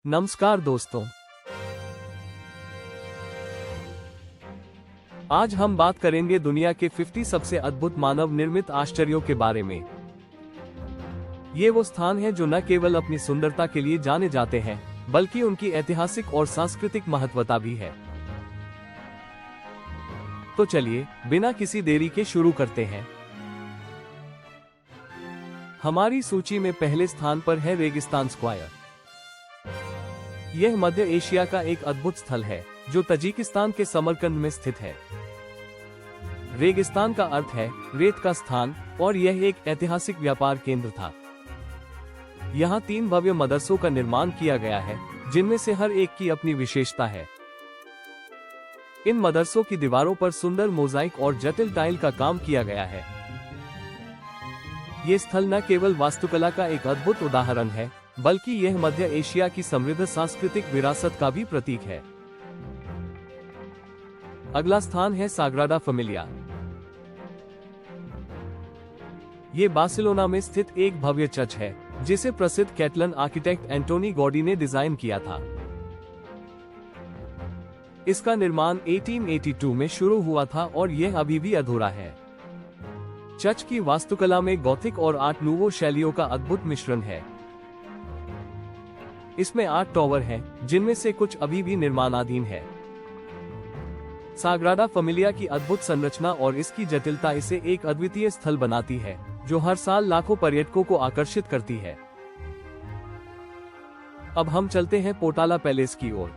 नमस्कार दोस्तों, आज हम बात करेंगे दुनिया के 50 सबसे अद्भुत मानव निर्मित आश्चर्यों के बारे में। ये वो स्थान हैं जो न केवल अपनी सुंदरता के लिए जाने जाते हैं, बल्कि उनकी ऐतिहासिक और सांस्कृतिक महत्वता भी है। तो चलिए, बिना किसी देरी के शुरू करते हैं। हमारी सूची में पहले स्थान पर है रेगिस्तान स्क्वायर। यह मध्य एशिया का एक अद्भुत स्थल है, जो तजिकिस्तान के समरकंद में स्थित है। रेगिस्तान का अर्थ है रेत का स्थान, और यह एक ऐतिहासिक व्यापार केंद्र था। यहाँ 3 भव्य मदरसों का निर्माण किया गया है, जिनमें से हर एक की अपनी विशेषता है। इन मदरसों की दीवारों पर सुंदर मोजाइक और जटिल टाइल का काम किया गया है। ये स्थल न केवल वास्तुकला का एक अद्भुत उदाहरण है, बल्कि यह मध्य एशिया की समृद्ध सांस्कृतिक विरासत का भी प्रतीक है। अगला स्थान है साग्राडा फैमिलिया। ये बार्सिलोना में स्थित एक भव्य चर्च है, जिसे प्रसिद्ध कैटलन आर्किटेक्ट एंटोनी गॉडी ने डिजाइन किया था। इसका निर्माण 1882 में शुरू हुआ था और यह अभी भी अधूरा है। चर्च की वास्तुकला में गॉथिक और आर्ट नूवो शैलियों का अद्भुत मिश्रण है। इसमें 8 टॉवर हैं, जिनमें से कुछ अभी भी निर्माणाधीन है। साग्राडा फैमिलिया की अद्भुत संरचना और इसकी जटिलता इसे एक अद्वितीय स्थल बनाती है, जो हर साल लाखों पर्यटकों को आकर्षित करती है। अब हम चलते हैं पोटाला पैलेस की ओर।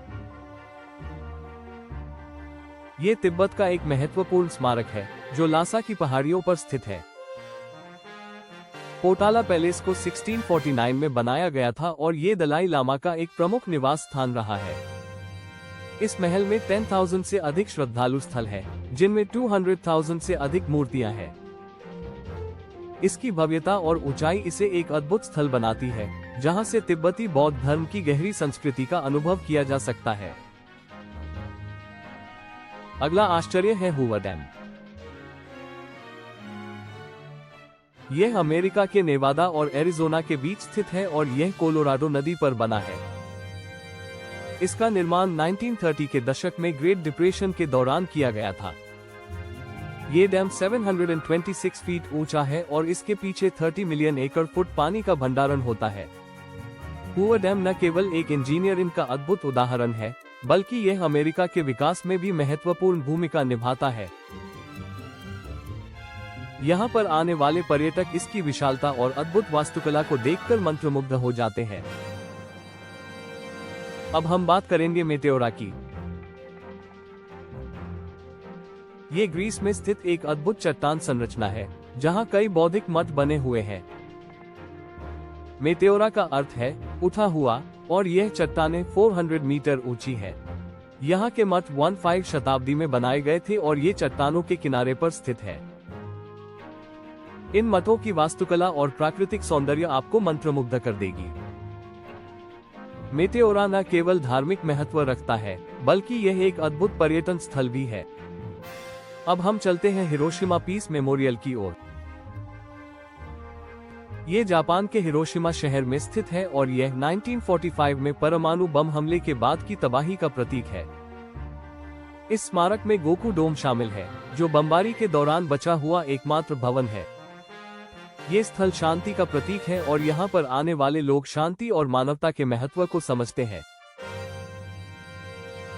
ये तिब्बत का एक महत्वपूर्ण स्मारक है, जो लासा की पहाड़ियों पर स्थित है। पोटाला पैलेस को 1649 में बनाया गया था और ये दलाई लामा का एक प्रमुख निवास स्थान रहा है। इस महल में 10,000 से अधिक श्रद्धालु स्थल है, जिनमें 200,000 से अधिक मूर्तियां हैं। इसकी भव्यता और ऊंचाई इसे एक अद्भुत स्थल बनाती है, जहां से तिब्बती बौद्ध धर्म की गहरी संस्कृति का अनुभव किया जा सकता है। अगला आश्चर्य है हूवर डैम। यह अमेरिका के नेवादा और एरिजोना के बीच स्थित है और यह कोलोराडो नदी पर बना है। इसका निर्माण 1930 के दशक में ग्रेट डिप्रेशन के दौरान किया गया था। ये डैम 726 फीट ऊंचा है और इसके पीछे 30 मिलियन एकड़ फुट पानी का भंडारण होता है। हूवर डैम न केवल एक इंजीनियरिंग का अद्भुत उदाहरण है, बल्कि यह अमेरिका के विकास में भी महत्वपूर्ण भूमिका निभाता है। यहाँ पर आने वाले पर्यटक इसकी विशालता और अद्भुत वास्तुकला को देखकर मंत्रमुग्ध हो जाते हैं। अब हम बात करेंगे मेटेओरा की। ये ग्रीस में स्थित एक अद्भुत चट्टान संरचना है, जहाँ कई बौद्धिक मठ बने हुए हैं। मेटेओरा का अर्थ है उठा हुआ, और यह चट्टानें 400 मीटर ऊंची है। यहाँ के मठ 15वीं शताब्दी में बनाए गए थे और ये चट्टानों के किनारे पर स्थित है। इन मठों की वास्तुकला और प्राकृतिक सौंदर्य आपको मंत्रमुग्ध कर देगी। मेटेओरा न केवल धार्मिक महत्व रखता है, बल्कि यह एक अद्भुत पर्यटन स्थल भी है। अब हम चलते हैं हिरोशिमा पीस मेमोरियल की ओर। ये जापान के हिरोशिमा शहर में स्थित है और यह 1945 में परमाणु बम हमले के बाद की तबाही का प्रतीक है। इस स्मारक में गोकू डोम शामिल है, जो बमबारी के दौरान बचा हुआ एकमात्र भवन है। ये स्थल शांति का प्रतीक है और यहाँ पर आने वाले लोग शांति और मानवता के महत्व को समझते हैं।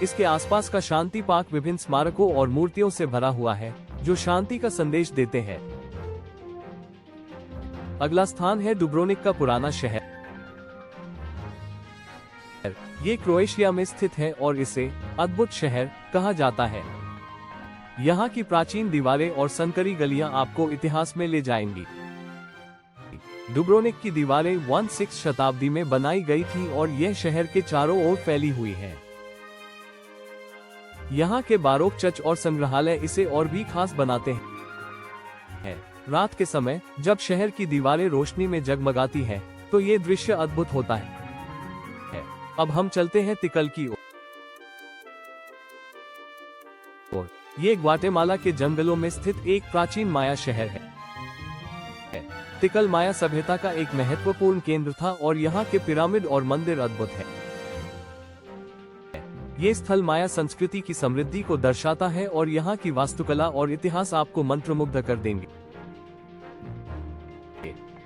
इसके आसपास का शांति पार्क विभिन्न स्मारकों और मूर्तियों से भरा हुआ है, जो शांति का संदेश देते हैं। अगला स्थान है डुब्रोनिक का पुराना शहर। ये क्रोएशिया में स्थित है और इसे अद्भुत शहर कहा जाता है। यहाँ की प्राचीन दीवारें और संकरी गलियां आपको इतिहास में ले जाएंगी। डुब्रोनिक की दीवारें 16वीं शताब्दी में बनाई गई थी और यह शहर के चारों ओर फैली हुई है। यहाँ के बारोक चर्च और संग्रहालय इसे और भी खास बनाते हैं। रात के समय जब शहर की दीवारें रोशनी में जगमगाती हैं, तो ये दृश्य अद्भुत होता है। अब हम चलते हैं तिकल की ओर। ये ग्वाटेमाला के जंगलों में स्थित एक प्राचीन माया शहर है। तिकल माया सभ्यता का एक महत्वपूर्ण केंद्र था और यहाँ के पिरामिड और मंदिर अद्भुत है। ये स्थल माया संस्कृति की समृद्धि को दर्शाता है और यहाँ की वास्तुकला और इतिहास आपको मंत्रमुग्ध कर देंगे।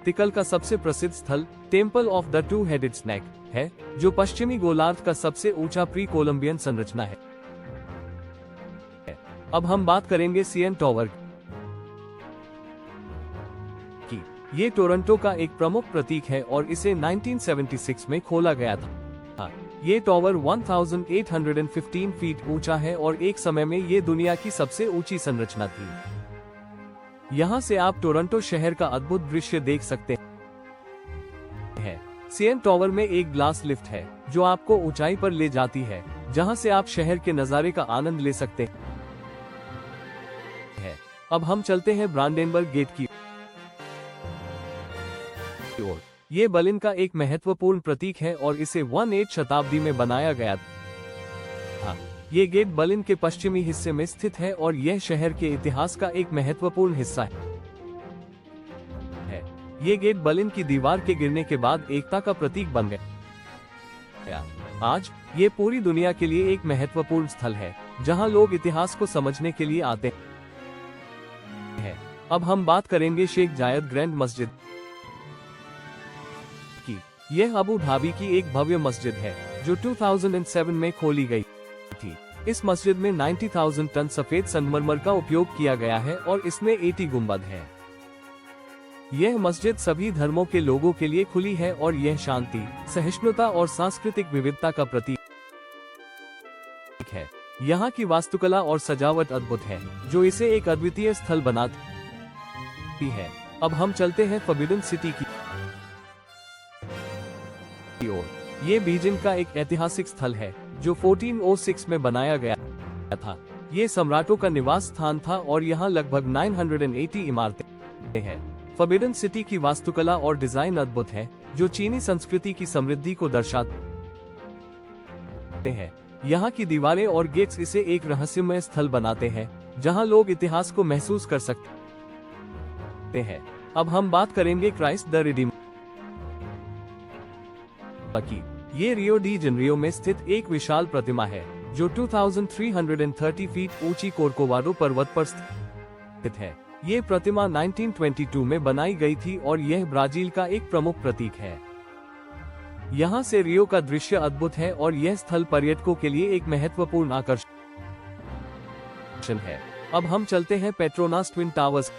तिकल का सबसे प्रसिद्ध स्थल temple of the two headed snake है, जो पश्चिमी गोलार्ध का सबसे ऊंचा प्री कोलंबियन संरचना है। अब हम बात करेंगे सीएन टॉवर की। ये टोरंटो का एक प्रमुख प्रतीक है और इसे 1976 में खोला गया था। ये टॉवर 1815 फीट ऊंचा है और एक समय में ये दुनिया की सबसे ऊंची संरचना थी। यहाँ से आप टोरंटो शहर का अद्भुत दृश्य देख सकते हैं। सीएन टॉवर में एक ग्लास लिफ्ट है जो आपको ऊंचाई पर ले जाती है, जहाँ से आप शहर के नज़ारे का आनंद ले सकते हैं। अब हम चलते हैं ब्रांडेनबर्ग गेट की ओर। ये बर्लिन का एक महत्वपूर्ण प्रतीक है और इसे 18 शताब्दी में बनाया गया था। ये गेट बर्लिन के पश्चिमी हिस्से में स्थित है और यह शहर के इतिहास का एक महत्वपूर्ण हिस्सा है। ये गेट बर्लिन की दीवार के गिरने के बाद एकता का प्रतीक बन गया। आज ये पूरी दुनिया के लिए एक महत्वपूर्ण स्थल है जहां लोग इतिहास को समझने के लिए आते हैं। अब हम बात करेंगे शेख जायद ग्रैंड मस्जिद की। यह अबू धाबी की एक भव्य मस्जिद है जो 2007 में खोली गई थी। इस मस्जिद में 90,000 टन सफेद संगमरमर का उपयोग किया गया है और इसमें 80 गुंबद हैं। यह मस्जिद सभी धर्मों के लोगों के लिए खुली है और यह शांति, सहिष्णुता और सांस्कृतिक विविधता का प्रतीक है। यहाँ की वास्तुकला और सजावट अद्भुत है जो इसे एक अद्वितीय स्थल बनाती है। अब हम चलते हैं फॉरबिडन सिटी की ओर। ये बीजिंग का एक ऐतिहासिक स्थल है जो 1406 में बनाया गया था। ये सम्राटों का निवास स्थान था और यहाँ लगभग 980 इमारतें हैं। फॉरबिडन सिटी की वास्तुकला और डिजाइन अद्भुत है जो चीनी संस्कृति की समृद्धि को दर्शाते हैं। यहाँ की दीवारें और गेट्स इसे एक रहस्यमय स्थल बनाते हैं जहाँ लोग इतिहास को महसूस कर सकते हैं। अब हम बात करेंगे क्राइस्ट द रिडीमर की। ये रियो डी जनरियो में स्थित एक विशाल प्रतिमा है जो 2330 फीट ऊंची कोर्कोवाडो पर्वत पर स्थित है। ये प्रतिमा 1922 में बनाई गई थी और यह ब्राजील का एक प्रमुख प्रतीक है। यहाँ से रियो का दृश्य अद्भुत है और यह स्थल पर्यटकों के लिए एक महत्वपूर्ण आकर्षण है। अब हम चलते हैं पेट्रोनास ट्विन टावर्स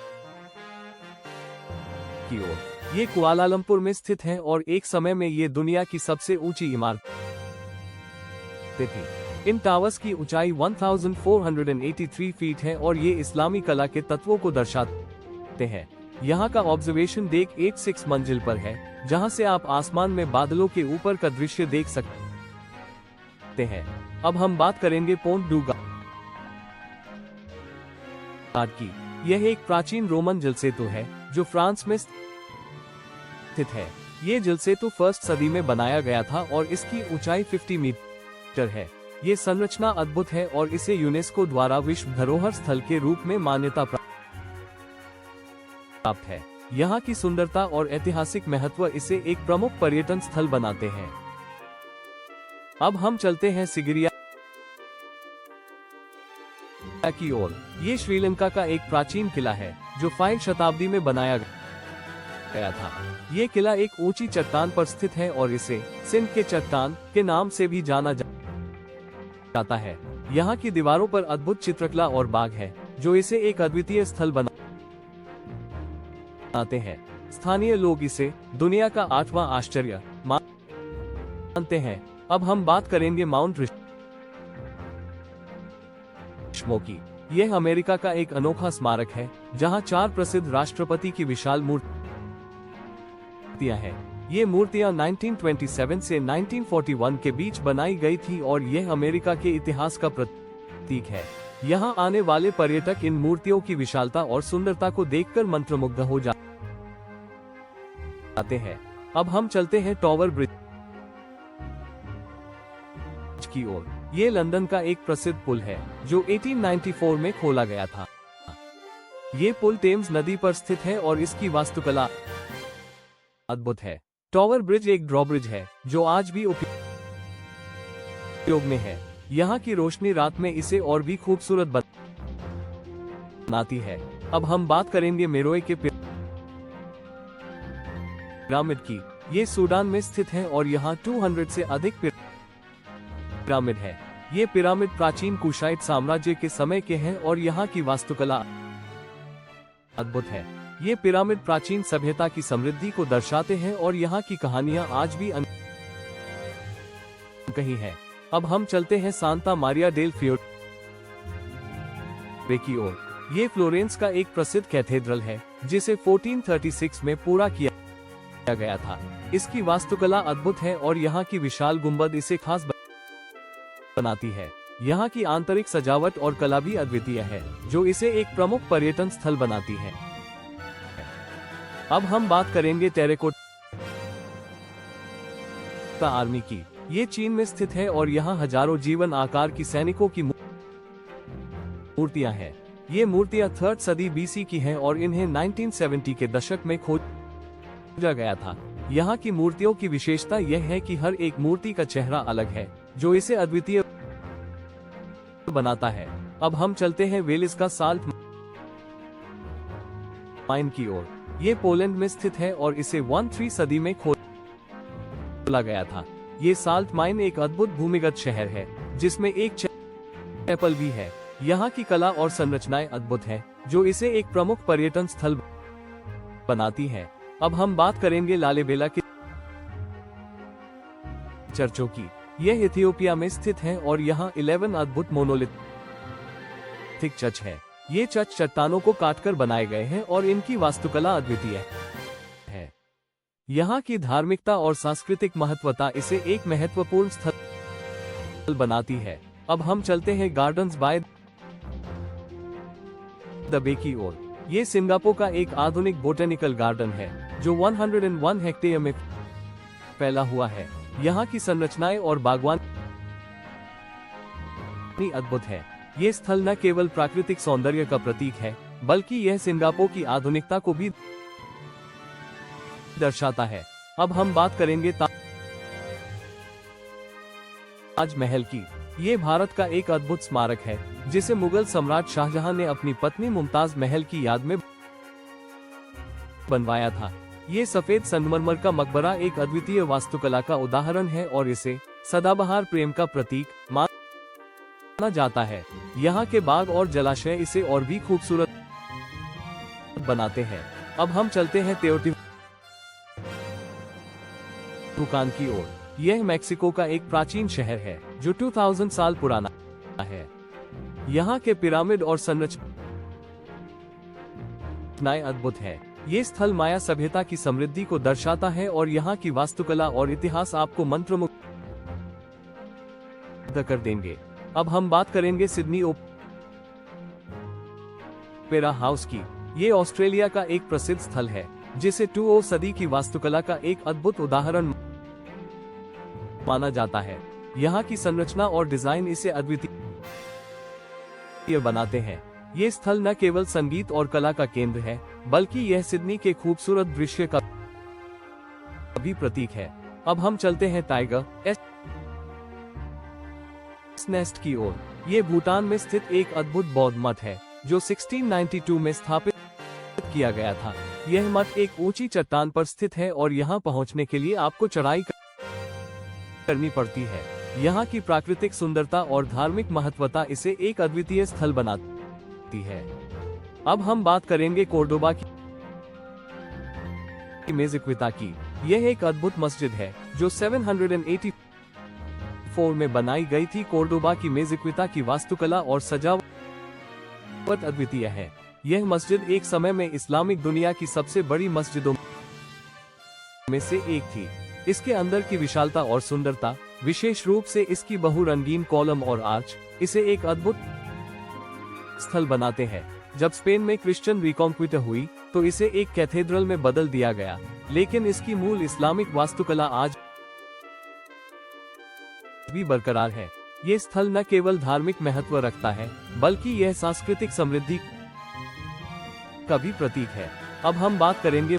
की ओर। ये कुआलालंपुर में स्थित है और एक समय में ये दुनिया की सबसे ऊंची इमारत थी। इन टावर्स की ऊंचाई 1483 फीट है और ये इस्लामी कला के तत्वों को दर्शाते हैं। यहाँ का ऑब्जर्वेशन डेक 86 मंजिल पर है जहाँ से आप आसमान में बादलों के ऊपर का दृश्य देख सकते हैं। अब हम बात करेंगे पोंट डू गार्ड की। यह एक प्राचीन रोमन जलसेतु है जो फ्रांस में स्थित है। ये जलसेतु फर्स्ट सदी में बनाया गया था और इसकी ऊंचाई 50 मीटर है। ये संरचना अद्भुत है और इसे यूनेस्को द्वारा विश्व धरोहर स्थल के रूप में मान्यता प्राप्त है। यहाँ की सुंदरता और ऐतिहासिक महत्व इसे एक प्रमुख पर्यटन स्थल बनाते हैं। अब हम चलते हैं सिगिरिया की ओर। ये श्रीलंका का एक प्राचीन किला है जो 5 शताब्दी में बनाया गया था। ये किला एक ऊंची चट्टान पर स्थित है और इसे सिंध के चट्टान के नाम से भी जाना जाता है। यहाँ की दीवारों पर अद्भुत चित्रकला और बाग है जो इसे एक अद्वितीय स्थल बनाते हैं। स्थानीय लोग इसे दुनिया का 8वां आश्चर्य मानते हैं। अब हम बात करेंगे माउंट रुशमो की। यह अमेरिका का एक अनोखा स्मारक है जहाँ 4 प्रसिद्ध राष्ट्रपति की विशाल मूर्तियां हैं। ये मूर्तियां 1927 से 1941 के बीच बनाई गई थी और यह अमेरिका के इतिहास का प्रतीक है। यहाँ आने वाले पर्यटक इन मूर्तियों की विशालता और सुंदरता को देखकर मंत्रमुग्ध हो जाते हैं। अब हम चलते हैं टॉवर ब्रिज की ओर। ये लंदन का एक प्रसिद्ध पुल है जो 1894 में खोला गया था। ये पुल टेम्स नदी पर स्थित है और इसकी वास्तुकला अद्भुत है। टॉवर ब्रिज एक ड्रॉब्रिज है जो आज भी उपयोग में है। यहाँ की रोशनी रात में इसे और भी खूबसूरत बनाती है। अब हम बात करेंगे मेरोए के पिरामिड की। ये सूडान में स्थित है और यहाँ 200 से अधिक पिरामिड है। ये पिरामिड प्राचीन कुशाइट साम्राज्य के समय के हैं और यहाँ की वास्तुकला अद्भुत है। ये पिरामिड प्राचीन सभ्यता की समृद्धि को दर्शाते हैं और यहाँ की कहानियां आज भी कही है। अब हम चलते हैं सांता मारिया डेल फियोरे की ओर। ये फ्लोरेंस का एक प्रसिद्ध कैथेड्रल है जिसे 1436 में पूरा किया गया था। इसकी वास्तुकला अद्भुत है और यहाँ की विशाल गुंबद इसे खास बनाती है। यहाँ की आंतरिक सजावट और कला भी अद्वितीय है, जो इसे एक प्रमुख पर्यटन स्थल बनाती है। अब हम बात करेंगे टेराकोटा आर्मी की। ये चीन में स्थित है और यहाँ हजारों जीवन आकार की सैनिकों की मूर्तियां हैं। ये मूर्तियां 3rd सदी BC की हैं और इन्हें 1970 के दशक में खोजा गया था। यहाँ की मूर्तियों की विशेषता यह है कि हर एक मूर्ति का चेहरा अलग है, जो इसे अद्वितीय बनाता है। अब हम चलते हैं वेलिस का साल्ट माइन की ओर। ये पोलैंड में स्थित है और इसे 13 सदी में खोला गया था। ये साल्ट माइन एक अद्भुत भूमिगत शहर है जिसमें एक चैपल भी है। यहाँ की कला और संरचनाएं अद्भुत है, जो इसे एक प्रमुख पर्यटन स्थल बनाती है। अब हम बात करेंगे लालिबेला के चर्चों की। यह इथियोपिया में स्थित है और यहाँ 11 अद्भुत मोनोलिथिक चर्च है। ये चर्च चट्टानों को काटकर बनाए गए हैं और इनकी वास्तुकला अद्वितीय है। यहाँ की धार्मिकता और सांस्कृतिक महत्वता इसे एक महत्वपूर्ण स्थल बनाती है। अब हम चलते हैं गार्डन्स बाय द बे की ओर। ये सिंगापुर का एक आधुनिक बोटेनिकल गार्डन है जो 101 हेक्टेयर में फैला हुआ है। यहाँ की संरचनाएं और बागवानी अद्भुत है। ये स्थल न केवल प्राकृतिक सौंदर्य का प्रतीक है, बल्कि यह सिंगापुर की आधुनिकता को भी दर्शाता है। अब हम बात करेंगे ताजमहल की। ये भारत का एक अद्भुत स्मारक है जिसे मुगल सम्राट शाहजहां ने अपनी पत्नी मुमताज महल की याद में बनवाया था। ये सफेद संगमरमर का मकबरा एक अद्वितीय वास्तुकला का उदाहरण है और इसे सदाबहार प्रेम का प्रतीक माना जाता है। यहाँ के बाग और जलाशय इसे और भी खूबसूरत बनाते हैं। अब हम चलते हैं तेओटिहुआकान की ओर। यह मैक्सिको का एक प्राचीन शहर है जो 2000 साल पुराना है। यहाँ के पिरामिड और संरचनाएं अद्भुत है। ये स्थल माया सभ्यता की समृद्धि को दर्शाता है और यहाँ की वास्तुकला और इतिहास आपको मंत्रमुग्ध कर देंगे। अब हम बात करेंगे सिडनी ओपेरा हाउस की। ये ऑस्ट्रेलिया का एक प्रसिद्ध स्थल है जिसे 20 सदी की वास्तुकला का एक अद्भुत उदाहरण माना जाता है। यहाँ की संरचना और डिजाइन इसे अद्वितीय बनाते हैं। ये स्थल न केवल संगीत और कला का केंद्र है, बल्कि यह सिडनी के खूबसूरत दृश्य का भी प्रतीक है। अब हम चलते हैं टाइगर नेस्ट की ओर। ये भूटान में स्थित एक अद्भुत बौद्ध मठ है जो 1692 में स्थापित किया गया था। यह मठ एक ऊंची चट्टान पर स्थित है और यहाँ पहुँचने के लिए आपको चढ़ाई करनी पड़ती है। यहाँ की प्राकृतिक सुंदरता और धार्मिक महत्वता इसे एक अद्वितीय स्थल बनाती है। अब हम बात करेंगे कोर्डोबा की मेज़क्विता की। यह एक अद्भुत मस्जिद है जो 784 में बनाई गई थी। कोर्डोबा की मेज़क्विता की वास्तुकला और सजावट अद्वितीय है। यह मस्जिद एक समय में इस्लामिक दुनिया की सबसे बड़ी मस्जिदों में से एक थी। इसके अंदर की विशालता और सुंदरता, विशेष रूप से इसकी बहुरंगीन कॉलम और आर्च, इसे एक अद्भुत स्थल बनाते हैं। जब स्पेन में क्रिश्चियन रिकॉन्क्विटा हुई तो इसे एक कैथेड्रल में बदल दिया गया, लेकिन इसकी मूल इस्लामिक वास्तुकला आज भी बरकरार है। ये स्थल न केवल धार्मिक महत्व रखता है, बल्कि यह सांस्कृतिक समृद्धि का भी प्रतीक है। अब हम बात करेंगे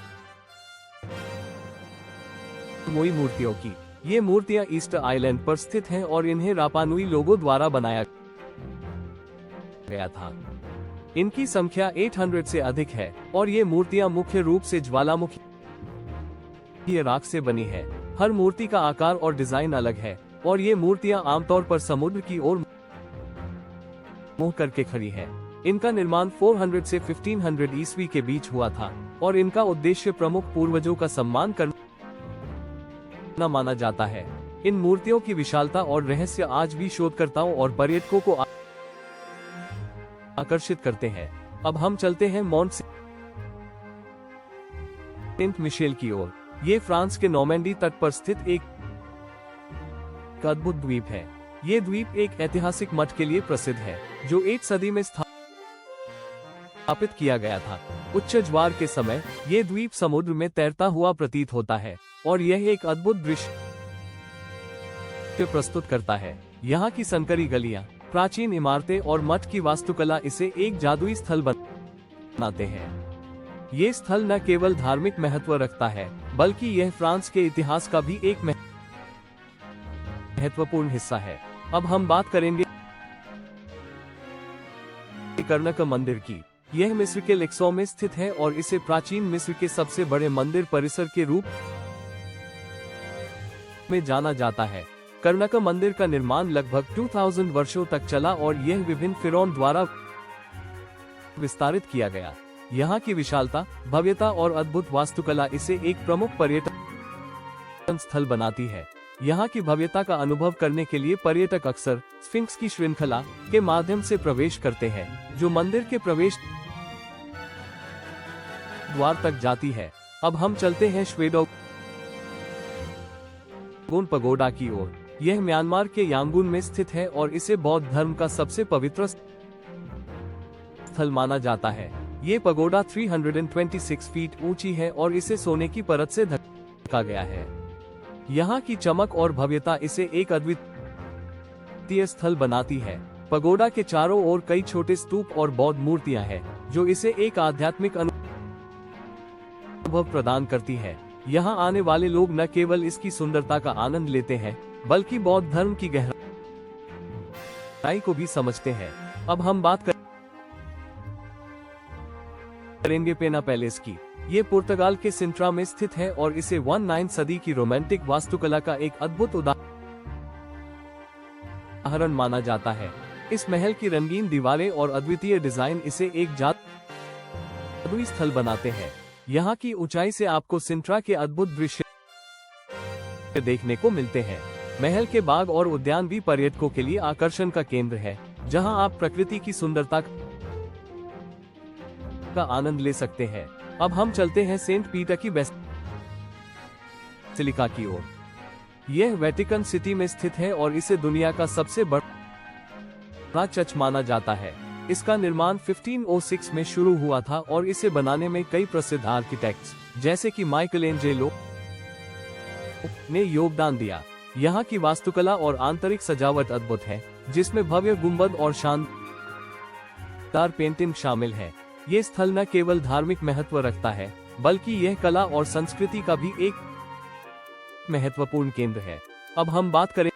मोई मूर्तियों की। ये मूर्तियां ईस्टर आइलैंड पर स्थित हैं और इन्हें रापानुई लोगों द्वारा बनाया गया था। इनकी संख्या 800 से अधिक है और ये मूर्तियां मुख्य रूप से ज्वालामुखी राख से बनी है। हर मूर्ति का आकार और डिजाइन अलग है और ये मूर्तियां आमतौर पर समुद्र की ओर मुंह करके खड़ी है। इनका निर्माण 400 से 1500 ईस्वी के बीच हुआ था और इनका उद्देश्य प्रमुख पूर्वजों का सम्मान करना माना जाता है। इन मूर्तियों की विशालता और रहस्य आज भी शोधकर्ताओं और पर्यटकों को आकर्षित करते हैं। अब हम चलते हैं मॉन्ट सेंट मिशेल की ओर। ये फ्रांस के नॉर्मैंडी तट पर स्थित एक अद्भुत द्वीप है। ये द्वीप एक ऐतिहासिक मठ के लिए प्रसिद्ध है जो 8 सदी में स्थापित किया गया था। उच्च ज्वार के समय ये द्वीप समुद्र में तैरता हुआ प्रतीत होता है और यह एक अद्भुत दृश्य प्रस्तुत करता है। यहाँ की संकरी गलियां, प्राचीन इमारतें और मठ की वास्तुकला इसे एक जादुई स्थल बनाते हैं। ये स्थल न केवल धार्मिक महत्व रखता है बल्कि यह फ्रांस के इतिहास का भी एक महत्वपूर्ण हिस्सा है। अब हम बात करेंगे कर्नक मंदिर की। यह मिस्र के लिक्सो में स्थित है और इसे प्राचीन मिस्र के सबसे बड़े मंदिर परिसर के रूप में जाना जाता है। कर्नक मंदिर का निर्माण लगभग 2000 वर्षों तक चला और यह विभिन्न फिरौन द्वारा विस्तारित किया गया। यहाँ की विशालता, भव्यता और अद्भुत वास्तुकला इसे एक प्रमुख पर्यटन स्थल बनाती है। यहाँ की भव्यता का अनुभव करने के लिए पर्यटक अक्सर स्फिंक्स की श्रृंखला के माध्यम से प्रवेश करते हैं जो मंदिर के प्रवेश द्वार तक जाती है। अब हम चलते हैं श्वेडोगोन पगोडा की ओर। यह म्यांमार के यांगून में स्थित है और इसे बौद्ध धर्म का सबसे पवित्र स्थल माना जाता है। ये पगोडा 326 फीट ऊंची है और इसे सोने की परत से ढका गया है। यहाँ की चमक और भव्यता इसे एक अद्वितीय स्थल बनाती है। पगोडा के चारों ओर कई छोटे स्तूप और बौद्ध मूर्तियां हैं जो इसे एक आध्यात्मिक अनुभव प्रदान करती है। यहाँ आने वाले लोग न केवल इसकी सुंदरता का आनंद लेते हैं बल्कि बौद्ध धर्म की गहराई को भी समझते हैं। अब हम बात करेंगे पेना पैलेस की। ये पुर्तगाल के सिंट्रा में स्थित है और इसे 19वीं सदी की रोमांटिक वास्तुकला का एक अद्भुत उदाहरण माना जाता है। इस महल की रंगीन दीवारें और अद्वितीय डिजाइन इसे एक जादुई स्थल बनाते हैं। यहाँ की ऊंचाई से आपको सिंट्रा के अद्भुत दृश्य देखने को मिलते हैं। महल के बाग और उद्यान भी पर्यटकों के लिए आकर्षण का केंद्र है, जहाँ आप प्रकृति की सुंदरता का आनंद ले सकते हैं। अब हम चलते हैं सेंट पीटर की बेसिलिका की ओर। यह वेटिकन सिटी में स्थित है और इसे दुनिया का सबसे बड़ा चर्च माना जाता है। इसका निर्माण 1506 में शुरू हुआ था और इसे बनाने में कई प्रसिद्ध आर्किटेक्ट्स जैसे कि माइकलएंजेलो ने योगदान दिया। यहाँ की वास्तुकला और आंतरिक सजावट अद्भुत है, जिसमें भव्य गुंबद और शानदार पेंटिंग शामिल है। ये स्थल न केवल धार्मिक महत्व रखता है बल्कि यह कला और संस्कृति का भी एक महत्वपूर्ण केंद्र है। अब हम बात करेंगे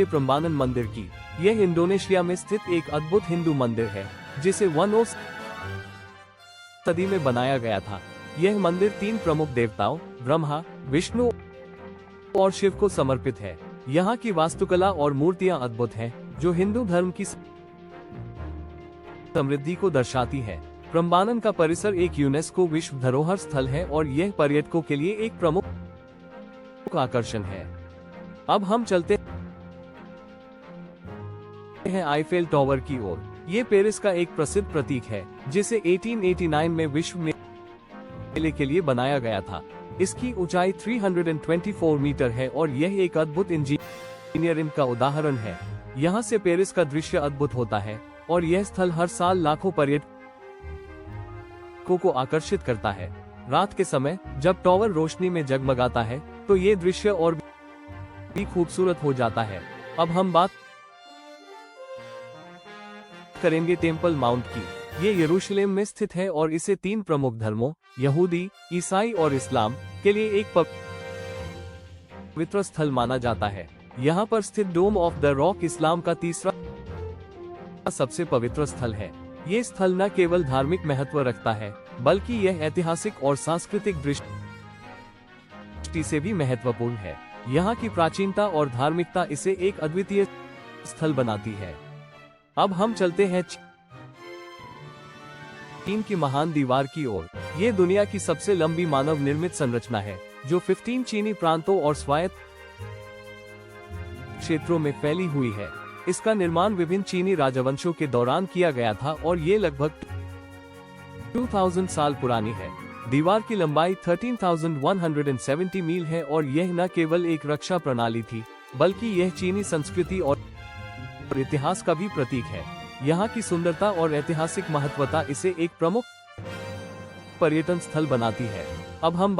प्रम्बानन मंदिर की। यह इंडोनेशिया में स्थित एक अद्भुत हिंदू मंदिर है जिसे 1 सदी में बनाया गया था। यह मंदिर 3 प्रमुख देवताओं ब्रह्मा, विष्णु और शिव को समर्पित है। यहाँ की वास्तुकला और मूर्तियां अद्भुत हैं, जो हिंदू धर्म की समृद्धि को दर्शाती है। प्रम्बानन का परिसर एक यूनेस्को विश्व धरोहर स्थल है और यह पर्यटकों के लिए एक प्रमुख आकर्षण है। अब हम चलते हैं आईफेल टावर की ओर। ये पेरिस का एक प्रसिद्ध प्रतीक है जिसे 1889 में विश्व मेले के लिए बनाया गया था। इसकी ऊंचाई 324 मीटर है और यह एक अद्भुत इंजीनियरिंग का उदाहरण है। यहाँ से पेरिस का दृश्य अद्भुत होता है और यह स्थल हर साल लाखों पर्यटकों को आकर्षित करता है। रात के समय जब टावर रोशनी में जगमगाता है तो ये दृश्य और भी खूबसूरत हो जाता है। अब हम बात करेंगे टेम्पल माउंट की। ये यरूशलेम में स्थित है और इसे 3 प्रमुख धर्मों यहूदी, ईसाई और इस्लाम के लिए एक पवित्र स्थल माना जाता है। यहाँ पर स्थित डोम ऑफ द रॉक इस्लाम का तीसरा सबसे पवित्र स्थल है। ये स्थल न केवल धार्मिक महत्व रखता है, बल्कि यह ऐतिहासिक और सांस्कृतिक दृष्टि से भी महत्वपूर्ण है। यहाँ की प्राचीनता और धार्मिकता इसे एक अद्वितीय स्थल बनाती है। अब हम चलते हैं चीन की महान दीवार की ओर। ये दुनिया की सबसे लंबी मानव निर्मित संरचना है, जो 15 चीनी प्रांतों और स्वायत्त क्षेत्रों में फैली हुई है। इसका निर्माण विभिन्न चीनी राजवंशों के दौरान किया गया था और ये लगभग 2000 साल पुरानी है। दीवार की लंबाई 13,170 मील है और यह न केवल एक रक्षा प्रणाली थी, बल्कि यह चीनी संस्कृति और इतिहास का भी प्रतीक है। यहाँ की सुंदरता और ऐतिहासिक महत्वता इसे एक प्रमुख पर्यटन स्थल बनाती है। अब हम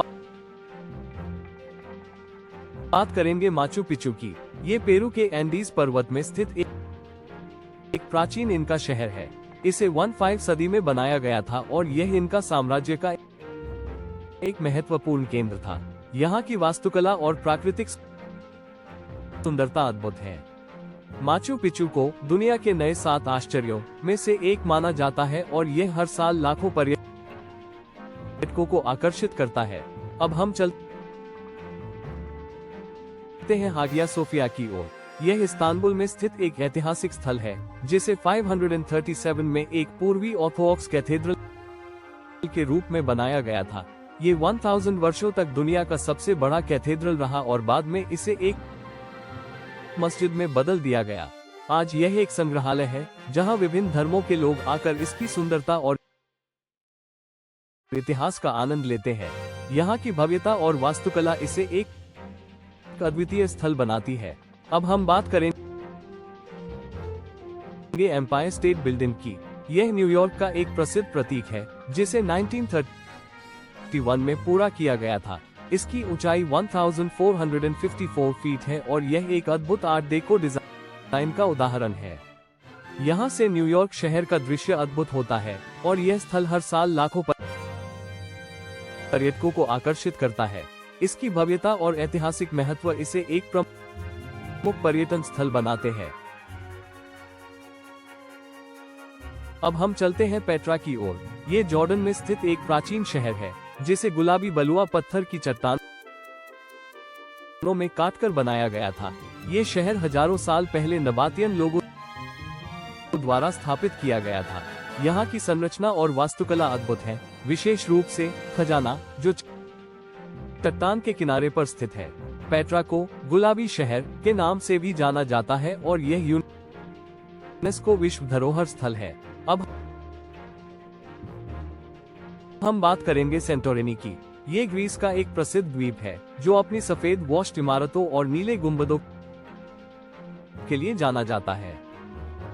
बात करेंगे माचू पिच्चू की। ये पेरू के एंडीज पर्वत में स्थित एक प्राचीन इनका शहर है। इसे 15 सदी में बनाया गया था और यह इनका साम्राज्य का एक महत्वपूर्ण केंद्र था। यहाँ की वास्तुकला और प्राकृतिक सुंदरता अद्भुत है। माचू पिच्चू को दुनिया के नए 7 आश्चर्यों में से एक माना जाता है और यह हर साल लाखों पर्यटकों को आकर्षित करता है। अब हम चलते हैं हागिया सोफिया की ओर। यह इस्तांबुल में स्थित एक ऐतिहासिक स्थल है, जिसे 537 में एक पूर्वी ऑर्थोडॉक्स कैथेड्रल के रूप में बनाया गया था। ये 1000 वर्षों तक दुनिया का सबसे बड़ा कैथेड्रल रहा और बाद में इसे एक मस्जिद में बदल दिया गया। आज यह एक संग्रहालय है, जहां विभिन्न धर्मों के लोग आकर इसकी सुंदरता और इतिहास का आनंद लेते हैं। यहाँ की भव्यता और वास्तुकला इसे एक अद्वितीय स्थल बनाती है। अब हम बात करेंगे एम्पायर स्टेट बिल्डिंग की। यह न्यूयॉर्क का एक प्रसिद्ध प्रतीक है, जिसे 1931 में पूरा किया गया था। इसकी ऊंचाई 1454 फीट है और यह एक अद्भुत आर्ट डेको डिजाइन का उदाहरण है। यहाँ से न्यूयॉर्क शहर का दृश्य अद्भुत होता है और यह स्थल हर साल लाखों पर्यटकों को आकर्षित करता है। इसकी भव्यता और ऐतिहासिक महत्व इसे एक प्रमुख पर्यटन स्थल बनाते हैं। अब हम चलते हैं पेट्रा की ओर। ये जॉर्डन में स्थित एक प्राचीन शहर है, जिसे गुलाबी बलुआ पत्थर की चट्टानों में काटकर बनाया गया था। ये शहर हजारों साल पहले नबातियन लोगों द्वारा स्थापित किया गया था। यहाँ की संरचना और वास्तुकला अद्भुत है, विशेष रूप से खजाना, जो चट्टान के किनारे पर स्थित है। पेट्रा को गुलाबी शहर के नाम से भी जाना जाता है और यह यूनेस्को विश्व धरोहर स्थल है। अब हम बात करेंगे सेंटोरिनी की। ये ग्रीस का एक प्रसिद्ध द्वीप है, जो अपनी सफेद वॉश्ड इमारतों और नीले गुंबदों के लिए जाना जाता है।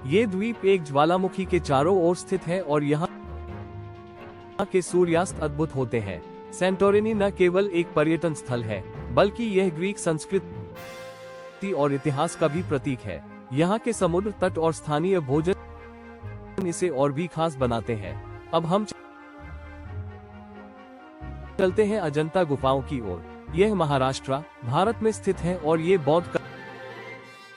ये द्वीप एक ज्वालामुखी के चारों ओर स्थित है और यहाँ के सूर्यास्त अद्भुत होते हैं। सेंटोरिनी न केवल एक पर्यटन स्थल है, बल्कि यह ग्रीक संस्कृति और इतिहास का भी प्रतीक है। यहाँ के समुद्र तट और स्थानीय भोजन इसे और भी खास बनाते हैं। अब हम चलते हैं अजंता गुफाओं की ओर। यह महाराष्ट्र, भारत में स्थित है और ये बौद्ध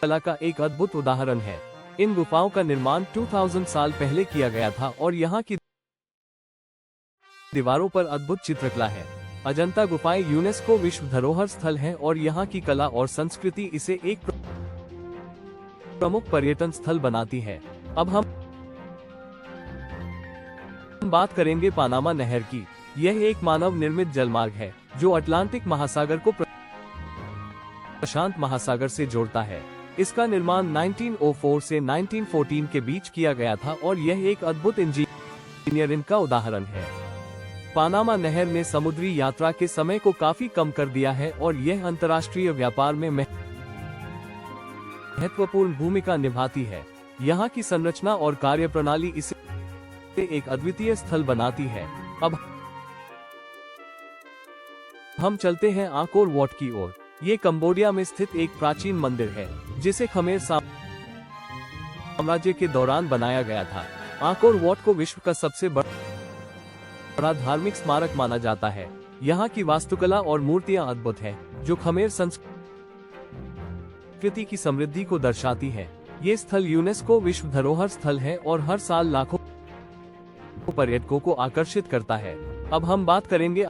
कला का एक अद्भुत उदाहरण है। इन गुफाओं का निर्माण 2000 साल पहले किया गया था और यहाँ की दीवारों पर अद्भुत चित्रकला है। अजंता गुफाएं यूनेस्को विश्व धरोहर स्थल है और यहाँ की कला और संस्कृति इसे एक प्रमुख पर्यटन स्थल बनाती है। अब हम बात करेंगे पानामा नहर की। यह एक मानव निर्मित जलमार्ग है, जो अटलांटिक महासागर को प्रशांत महासागर से जोड़ता है। इसका निर्माण 1904 से 1914 के बीच किया गया था और यह एक अद्भुत इंजीनियरिंग का उदाहरण है। पानामा नहर ने समुद्री यात्रा के समय को काफी कम कर दिया है और यह अंतर्राष्ट्रीय व्यापार में महत्वपूर्ण भूमिका निभाती है। यहाँ की संरचना और कार्यप्रणाली इसे एक अद्वितीय स्थल बनाती है। अब हम चलते हैं आंकोर वॉट की ओर। ये कंबोडिया में स्थित एक प्राचीन मंदिर है, जिसे खमेर साम्राज्य के दौरान बनाया गया था। आंकोर वॉट को विश्व का सबसे बड़ा धार्मिक स्मारक माना जाता है। यहाँ की वास्तुकला और मूर्तियां अद्भुत है, जो खमेर संस्कृति संस्कृति की समृद्धि को दर्शाती है। ये स्थल यूनेस्को विश्व धरोहर स्थल है और हर साल लाखों पर्यटकों को आकर्षित करता है। अब हम बात करेंगे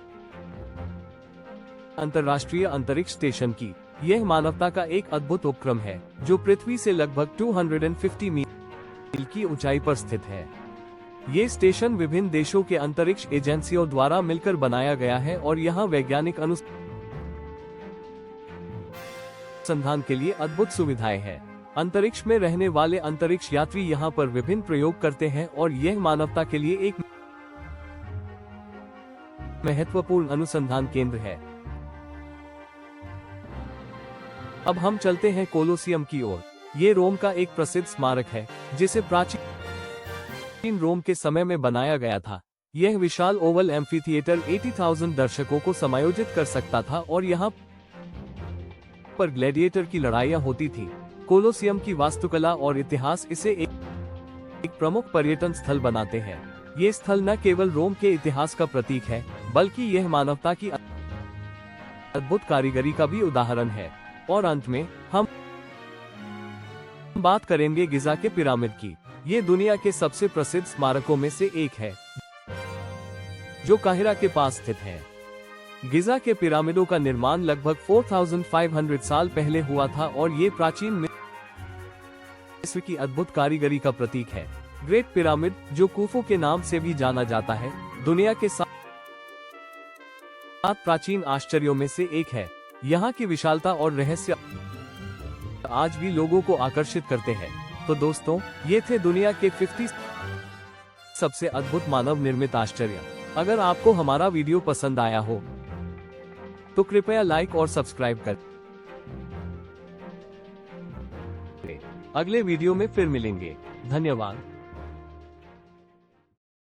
अंतर्राष्ट्रीय अंतरिक्ष स्टेशन की। यह मानवता का एक अद्भुत उपक्रम है जो पृथ्वी से लगभग 250 मील की ऊंचाई पर स्थित है। ये स्टेशन विभिन्न देशों के अंतरिक्ष एजेंसियों द्वारा मिलकर बनाया गया है और यहाँ वैज्ञानिक अनुसंधान के लिए अद्भुत सुविधाएं हैं। अंतरिक्ष में रहने वाले अंतरिक्ष यात्री यहाँ पर विभिन्न प्रयोग करते हैं और यह मानवता के लिए एक महत्वपूर्ण अनुसंधान केंद्र है। अब हम चलते हैं कोलोसियम की ओर। ये रोम का एक प्रसिद्ध स्मारक है जिसे प्राचीन रोम के समय में बनाया गया था। यह विशाल ओवल एम्फीथिएटर 80,000 दर्शकों को समायोजित कर सकता था और यहाँ पर ग्लैडिएटर की लड़ाइयाँ होती थी। कोलोसियम की वास्तुकला और इतिहास इसे एक प्रमुख पर्यटन स्थल बनाते हैं। ये स्थल न केवल रोम के इतिहास का प्रतीक है बल्कि यह मानवता की अद्भुत कारीगरी का भी उदाहरण है। और अंत में हम बात करेंगे गिजा के पिरामिड की। ये दुनिया के सबसे प्रसिद्ध स्मारकों में से एक है जो काहिरा के पास स्थित है। गिजा के पिरामिडों का निर्माण लगभग 4500 साल पहले हुआ था और ये प्राचीन मिस्र की अद्भुत कारीगरी का प्रतीक है। ग्रेट पिरामिड, जो कुफू के नाम से भी जाना जाता है, दुनिया के 7 प्राचीन आश्चर्यों में से एक है। यहाँ की विशालता और रहस्य आज भी लोगों को आकर्षित करते हैं। तो दोस्तों, ये थे दुनिया के 50 सबसे अद्भुत मानव निर्मित आश्चर्य। अगर आपको हमारा वीडियो पसंद आया हो तो कृपया लाइक और सब्सक्राइब करें। अगले वीडियो में फिर मिलेंगे। धन्यवाद।